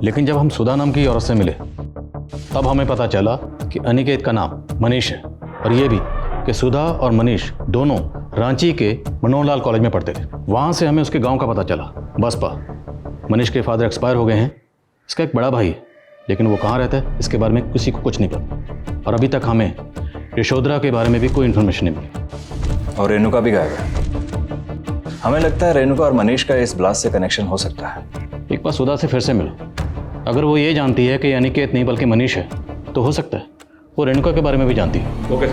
लेकिन जब हम सुधा नाम की औरत से मिले तब हमें पता चला कि अनिकेत का नाम मनीष है और ये भी कि सुधा और मनीष दोनों रांची के मनोहर लाल कॉलेज में पढ़ते थे। वहाँ से हमें उसके गांव का पता चला, बसपा। मनीष के फादर एक्सपायर हो गए हैं, इसका एक बड़ा भाई है, लेकिन वो कहाँ रहता है इसके बारे में किसी को कुछ नहीं पता। और अभी तक हमें यशोधरा के बारे में भी कोई इन्फॉर्मेशन नहीं मिली। और रेणुका भी गायब है। हमें लगता है रेणुका और मनीष का इस ब्लास्ट से कनेक्शन हो सकता है। एक बार सुधा से फिर से मिलो, अगर वो ये जानती है कि अनिकेत नहीं बल्कि मनीष है तो हो सकता है वो रेणुका के बारे में भी जानती है। ओके।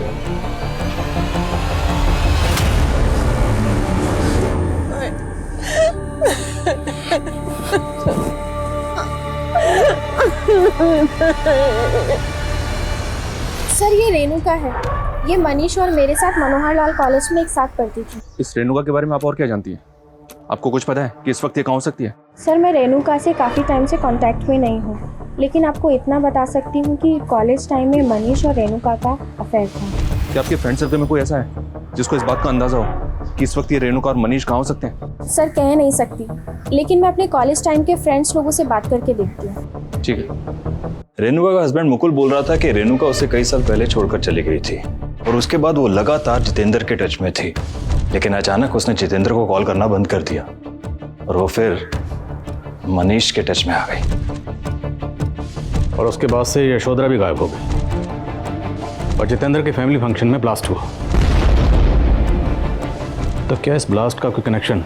सर ये रेणुका है, ये मनीष और मेरे साथ मनोहर लाल कॉलेज में एक साथ पढ़ती थी। इस रेणुका के बारे में आप और क्या जानती हैं? आपको कुछ पता है कि इस वक्त ये कहाँ हो सकती है? सर मैं रेणुका से काफ़ी टाइम से कांटेक्ट में नहीं हूँ, लेकिन आपको इतना बता सकती हूँ कि कॉलेज टाइम में मनीष और रेणुका का अफेयर था। क्या आपके फ्रेंड सर्कल में कोई ऐसा है जिसको इस बात का अंदाजा हो कि इस वक्त ये रेणुका और मनीष कहाँ हो सकते हैं? सर कह नहीं सकती, लेकिन मैं अपने कॉलेज टाइम के फ्रेंड्स लोगों से बात करके देखती हूँ। ठीक है। रेणुका का हस्बैंड मुकुल बोल रहा था कि रेणुका उसे कई साल पहले छोड़कर चली गई थी और उसके बाद वो लगातार जितेंद्र के टच में थी, लेकिन अचानक उसने जितेंद्र को कॉल करना बंद कर दिया और वो फिर मनीष के टच में आ गई। और उसके बाद से यशोधरा भी गायब हो गई और जितेंद्र के फैमिली फंक्शन में ब्लास्ट हुआ। तो क्या इस ब्लास्ट का कोई कनेक्शन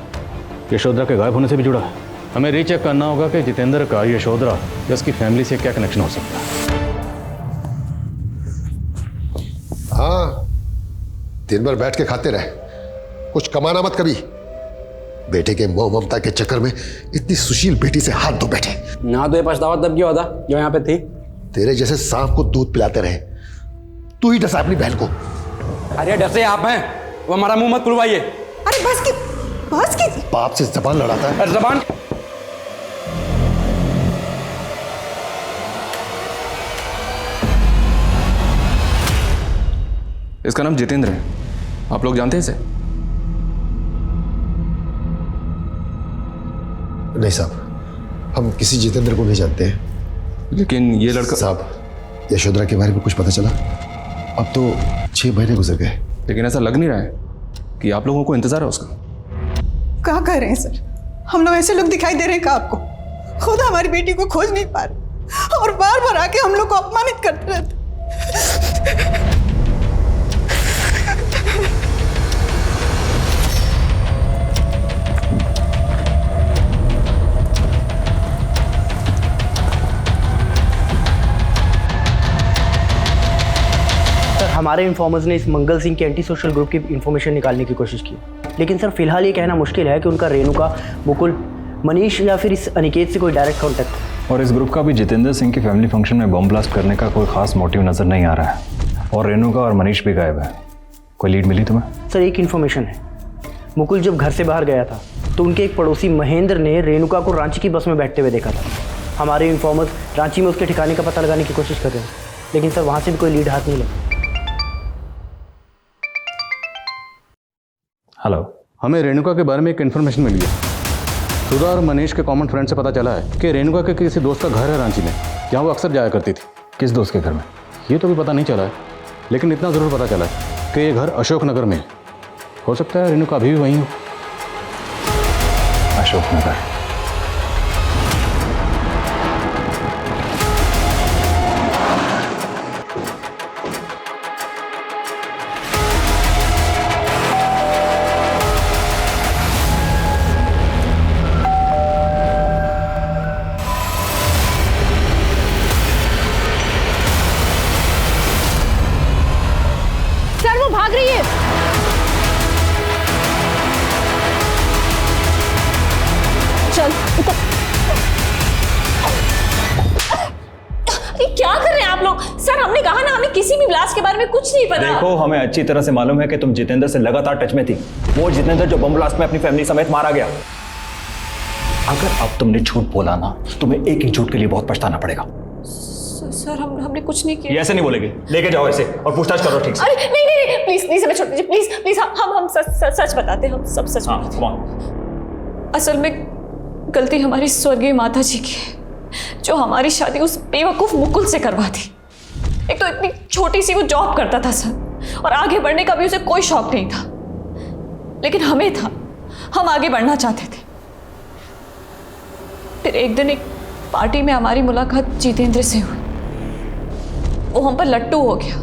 यशोधरा के गायब होने से भी जुड़ा है? हमें रीचेक करना होगा कि जितेंद्र का यशोधरा या उसकी फैमिली से क्या कनेक्शन हो सकता है। हाँ, दिन भर बैठ के खाते रहे, कुछ कमाना मत कभी। बेटे के मोह ममता के चक्कर में इतनी सुशील बेटी से हाथ धो बैठे। ना तो ये पछतावा तब क्यों होता जो यहाँ पे थी? तेरे जैसे सांप को दूध पिलाते रहे, तू ही डसा अपनी बहन को। अरे डसे आप हैं, वो हमारा मुंह मत खुलवाइए। अरे बस की बाप से जबान लड़ाता है। जबान इसका नाम जितेंद्र है, आप लोग जानते हैं इसे? नहीं साहब, हम किसी जितेंद्र को नहीं जानते हैं। लेकिन ये लड़का साहब, यशोधरा के बारे में कुछ पता चला? अब तो 6 महीने गुजर गए। लेकिन ऐसा लग नहीं रहा है कि आप लोगों को इंतजार है उसका। क्या कह रहे हैं सर? हम लोग ऐसे लोग दिखाई दे रहे हैं क्या आपको? खुद हमारी बेटी को खोज नहीं पा रहे और बार बार आके हम लोग को अपमानित करते रहते। हमारे इन्फॉर्मर्स ने इस मंगल सिंह के एंटी सोशल ग्रुप की इन्फॉर्मेशन निकालने की कोशिश की, लेकिन सर फिलहाल ये कहना मुश्किल है कि उनका रेणुका, मुकुल, मनीष या फिर इस अनिकेत से कोई डायरेक्ट कॉन्टैक्ट है। और इस ग्रुप का भी जितेंद्र सिंह की फैमिली फंक्शन में बम ब्लास्ट करने का कोई खास मोटिव नजर नहीं आ रहा है। और रेणुका और मनीष भी गायब है। कोई लीड मिली तुम्हें? सर एक इन्फॉर्मेशन है, मुकुल जब घर से बाहर गया था तो उनके एक पड़ोसी महेंद्र ने रेणुका को रांची की बस में बैठते हुए देखा था। हमारे इन्फॉर्मर्स रांची में उसके ठिकाने का पता लगाने की कोशिश कर रहे हैं, लेकिन सर वहाँ से भी कोई लीड हाथ नहीं लगा। हेलो, हमें रेणुका के बारे में एक इन्फॉर्मेशन मिली है। सुधा और मनीष के कॉमन फ्रेंड से पता चला है कि रेणुका के किसी दोस्त का घर है रांची में, जहाँ वो अक्सर जाया करती थी। किस दोस्त के घर में? ये तो भी पता नहीं चला है, लेकिन इतना ज़रूर पता चला है कि ये घर अशोक नगर में है। हो सकता है रेणुका अभी भी वहीं हो। अशोक नगर। सर वो भाग रही है। चल ये क्या कर रहे हैं आप लोग? सर हमने कहा ना, हमें किसी भी ब्लास्ट के बारे में कुछ नहीं पता। देखो, हमें अच्छी तरह से मालूम है कि तुम जितेंद्र से लगातार टच में थी। वो जितेंद्र जो बम ब्लास्ट में अपनी फैमिली समेत मारा गया। अगर अब तुमने झूठ बोला ना, तो तुम्हें एक एक झूठ के लिए बहुत पछताना पड़ेगा। सर हमने कुछ नहीं किया। ये ऐसे नहीं बोलेगी, लेके जाओ ऐसे और पूछताछ करो ठीक से। अरे नहीं प्लीज हमें छोड़ दीजिए, प्लीज हम सच बताते हैं, हम सब सच बताते हैं। असल में गलती हमारी स्वर्गीय माता जी की है, जो हमारी शादी उस बेवकूफ मुकुल से करवा दी। एक तो इतनी छोटी सी वो जॉब करता था सर, और आगे बढ़ने का भी उसे कोई शौक नहीं था, लेकिन हमें था, हम आगे बढ़ना चाहते थे। फिर एक दिन एक पार्टी में हमारी मुलाकात जितेंद्र से हुई। वो हम पर लट्टू हो गया,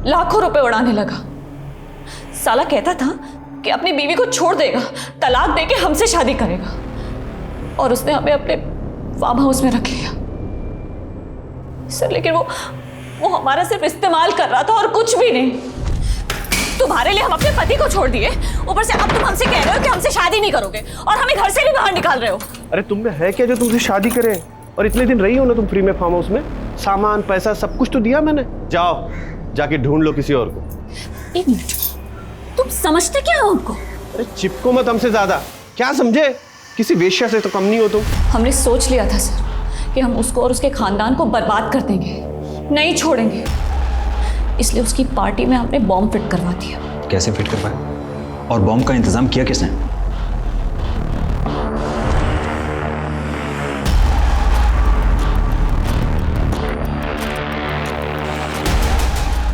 लाखों रुपए उड़ाने लगा। साला कहता था कि अपनी बीवी को छोड़ देगा, तलाक देके हमसे शादी करेगा, और उसने हमें अपने फार्म हाउस में रख लिया सर। लेकिन वो हमारा सिर्फ इस्तेमाल कर रहा था और कुछ भी नहीं। तुम्हारे लिए हम अपने पति को छोड़ दिए, ऊपर से अब तुम हमसे कह रहे हो कि हमसे शादी नहीं करोगे, और हमें घर से भी बाहर निकाल रहे हो। अरे तुम में है क्या जो तुमसे शादी करे? और इतने दिन रही हो ना तुम फ्री में फार्म हाउस में, सामान पैसा सब कुछ तो दिया मैंने। जाओ जाके ढूंढ लो किसी और को। एक मिनट, तुम समझते क्या हो हमको? अरे चिपको मत हमसे ज्यादा, क्या समझे? किसी वेश्या से तो कम नहीं हो तुम। हमने सोच लिया था सर कि हम उसको और उसके खानदान को बर्बाद कर देंगे, नहीं छोड़ेंगे। इसलिए उसकी पार्टी में हमने बॉम्ब फिट करवा दिया। कैसे फिट करवाया? और बॉम्ब का इंतजाम किया किसने?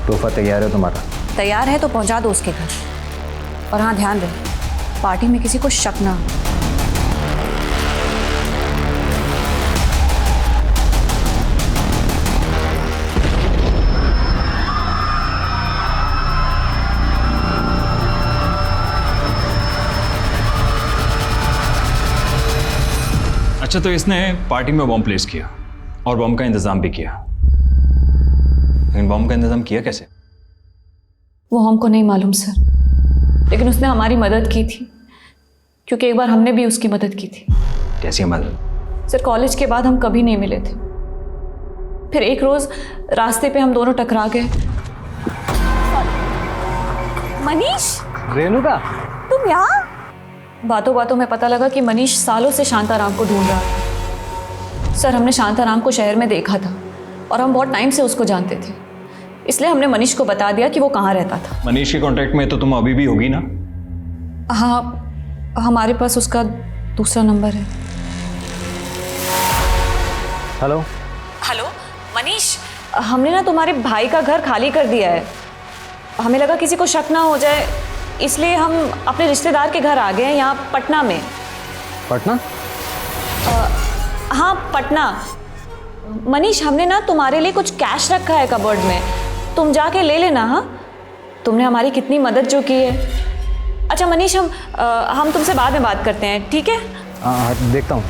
तोहफा तैयार है तुम्हारा? तैयार है तो पहुंचा दो उसके घर। और हाँ ध्यान रहे, पार्टी में किसी को शक ना हो। अच्छा, तो इसने पार्टी में बॉम्ब प्लेस किया और बॉम्ब का इंतजाम भी किया, लेकिन बॉम्ब का इंतजाम किया कैसे? वो हमको नहीं मालूम सर, लेकिन उसने हमारी मदद की थी, क्योंकि एक बार हमने भी उसकी मदद की थी। कैसी मदद? सर कॉलेज के बाद हम कभी नहीं मिले थे, फिर एक रोज रास्ते पे हम दोनों टकरा गए। मनीष, रेणुका, तुम यहाँ? बातों बातों में पता लगा कि मनीष सालों से शांताराम को ढूंढ रहा था। सर हमने शांताराम को शहर में देखा था, और हम बहुत टाइम से उसको जानते थे, इसलिए हमने मनीष को बता दिया कि वो कहाँ रहता था। मनीष के कांटेक्ट में तो तुम अभी भी होगी ना? हाँ, हमारे पास उसका दूसरा नंबर है। हेलो हेलो मनीष, हमने ना तुम्हारे भाई का घर खाली कर दिया है। हमें लगा किसी को शक ना हो जाए, इसलिए हम अपने रिश्तेदार के घर आ गए हैं, यहाँ पटना में। पटना? हाँ पटना। मनीष, हमने ना तुम्हारे लिए कुछ कैश रखा है कबर्ड में, तुम जाके ले लेना। हाँ, तुमने हमारी कितनी मदद जो की है। अच्छा मनीष, हम तुमसे बाद में बात करते हैं, ठीक है? हाँ देखता हूँ।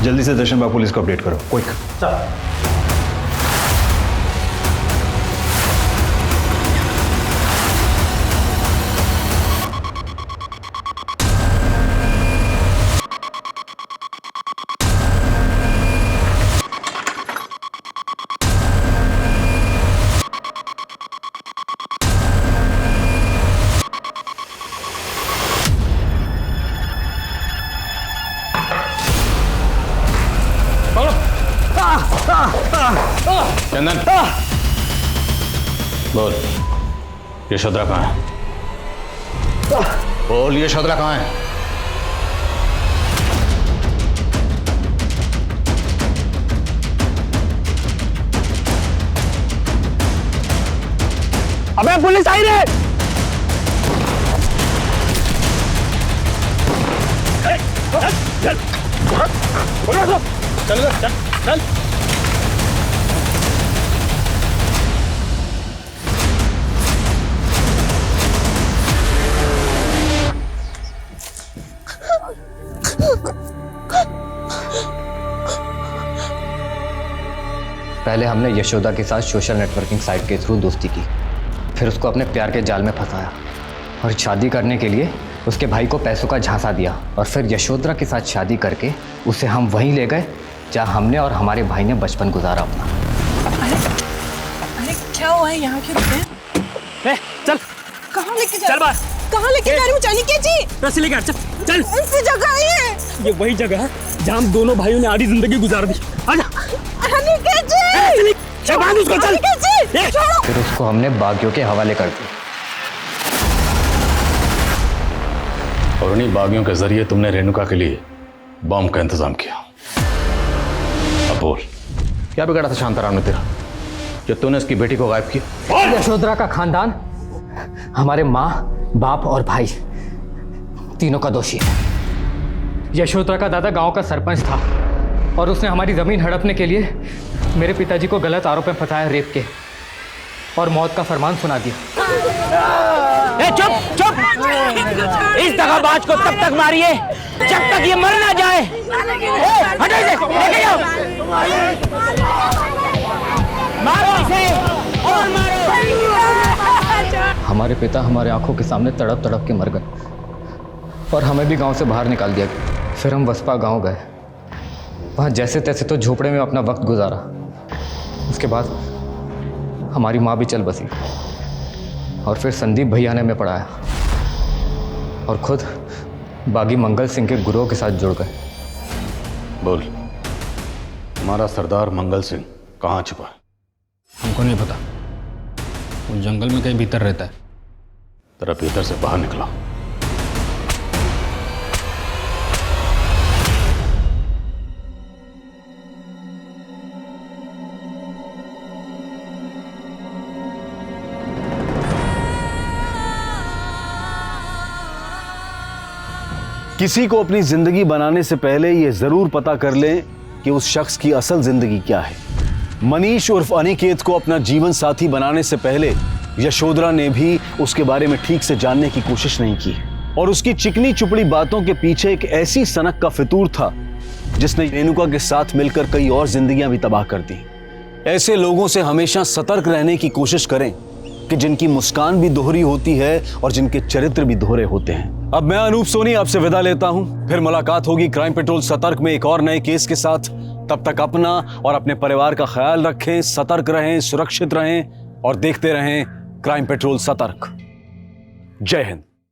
जल्दी से दर्शन बाबू पुलिस को अपडेट करो, क्विक। चंदन, बोल यशोधरा कहाँ है? बोल यशोधरा कहाँ है? अबे पुलिस आई रे! चल चल चल। पहले हमने यशोदा के साथ सोशल नेटवर्किंग साइट के थ्रू दोस्ती की, फिर उसको अपने प्यार के जाल में फंसाया और शादी करने के लिए उसके भाई को पैसों का झांसा दिया, और फिर यशोधरा के साथ शादी करके उसे हम वहीं ले गए जहाँ हमने और हमारे भाई ने बचपन गुजारा अपना। अरे क्या हुआ है, यहाँ क्यों रुके? चल कहाँ लेके जा? चल बाहर। कहाँ लेके जा रही हूँ जानिके जी? रस्सी लेके आ, चल चल। ऐसी जगह है ये वही जगह है जहाँ हम दोनों भाइयों ने आधी जिंदगी गुजार दी। आजा अनिकेत जी, चल बांध उसको, चल। अनिकेत जी, छोड़ो। फिर उसको हमने बागियों के हवाले कर दिया। और उन्हीं बागियों के जरिए तुमने रेणुका के लिए बम का इंतजाम किया। अब बोल, क्या बिगड़ा था शांताराम ने तेरा जब तूने उसकी बेटी को गायब किया? यशोधरा का खानदान हमारे माँ, बाप और भाई तीनों का दोषी है। यशोधरा का दादा गांव का सरपंच था और उसने हमारी जमीन हड़पने के लिए मेरे पिताजी को गलत आरोप में फंसाया, रेप के, और मौत का फरमान सुना दिया। ए, चुप चुप! इस दगाबाज को तब तक मारिए जब तक ये मर ना जाए। हटो इसे, लेके जाओ। मारो इसे और मारो। हमारे पिता हमारे आंखों के सामने तड़प तड़प के मर गए और हमें भी गांव से बाहर निकाल दिया गया। फिर हम वसपा गांव गए, वहाँ जैसे तैसे तो झोपड़े में अपना वक्त गुजारा। उसके बाद हमारी माँ भी चल बसी और फिर संदीप भैया ने हमें पढ़ाया और खुद बागी मंगल सिंह के गुरुओं के साथ जुड़ गए। बोल, हमारा सरदार मंगल सिंह कहाँ छुपा है? हमको नहीं पता, वो जंगल में कहीं भीतर रहता है। तेरा भीतर से बाहर निकला। किसी को अपनी जिंदगी बनाने से पहले यह जरूर पता कर लें कि उस शख्स की असल जिंदगी क्या है। मनीष उर्फ अनिकेत को अपना जीवन साथी बनाने से पहले यशोधरा ने भी उसके बारे में ठीक से जानने की कोशिश नहीं की और उसकी चिकनी चुपड़ी बातों के पीछे एक ऐसी सनक का फितूर था जिसने रेणुका के साथ मिलकर कई और जिंदगियां भी तबाह कर दी। ऐसे लोगों से हमेशा सतर्क रहने की कोशिश करें कि जिनकी मुस्कान भी दोहरी होती है और जिनके चरित्र भी दोहरे होते हैं। अब मैं अनूप सोनी आपसे विदा लेता हूं, फिर मुलाकात होगी क्राइम पेट्रोल सतर्क में एक और नए केस के साथ। तब तक अपना और अपने परिवार का ख्याल रखें, सतर्क रहें, सुरक्षित रहें और देखते रहें क्राइम पेट्रोल सतर्क। जय हिंद।